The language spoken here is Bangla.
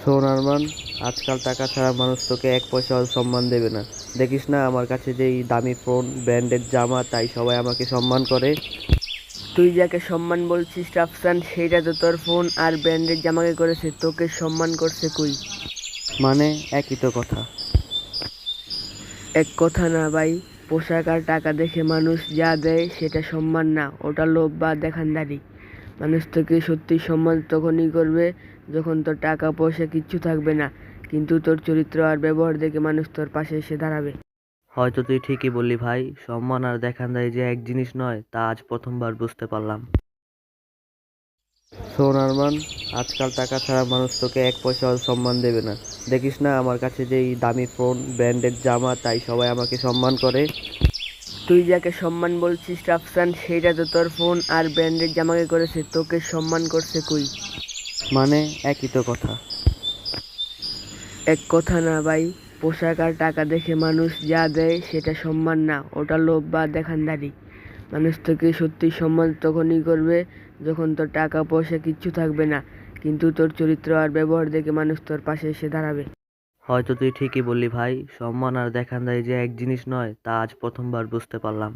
শোন আরমান, আজকাল টাকা ছাড়া মানুষ তোকে এক পয়সাও সম্মান দেবে না। দেখিস না আমার কাছে যেই দামি ফোন, ব্র্যান্ডেড জামা, তাই সবাই আমাকে সম্মান করে। তুই যাকে সম্মান বলছিস রাফসান, সেইটা তো তোর ফোন আর ব্র্যান্ডের জামাকে করেছে, তোকে সম্মান করছে কই? মানে একই তো কথা। এক কথা না ভাই। পোশাক আর টাকা দেখে মানুষ যা দেয় সেটা সম্মান না, ওটা লোভ বা দেখানদারি। মানুষ তোকে সত্যি সম্মান তখনই করবে যখন তোর টাকা পয়সা কিচ্ছু থাকবে না, কিন্তু তোর চরিত্র আর ব্যবহার দেখে মানুষ তোর পাশে এসে দাঁড়াবে। হয়তো তুই ঠিকই বললি ভাই, সম্মান আর দেখানদারি যে এক জিনিস নয় তা আজ প্রথমবার বুঝতে পারলাম। শোন আরমান, আজকাল টাকা ছাড়া মানুষ তোকে এক পয়সাও সম্মান দেবে না। দেখিস না আমার কাছে যেই দামি ফোন, ব্র্যান্ডেড জামা, তাই সবাই আমাকে সম্মান করে। তুই যাকে সম্মান বলছিস রাফসান, সেইটা তো তোর ফোন আর ব্র্যান্ডের জামাকে করেছে, তোকে সম্মান করছে কই? মানে একই তো কথা। এক কথা না ভাই। পোশাক আর টাকা দেখে মানুষ যা দেয় সেটা সম্মান না, ওটা লোভ বা দেখানদারি। মানুষ তোকে সত্যি সম্মান তখনই করবে যখন তোর টাকা পয়সা কিচ্ছু থাকবে না, কিন্তু তোর চরিত্র আর ব্যবহার দেখে মানুষ তোর পাশে এসে দাঁড়াবে। হয়তো তুই ঠিকই বললি ভাই, সম্মান আর দেখানদারি যে এক জিনিস নয় তা আজ প্রথমবার বুঝতে পারলাম।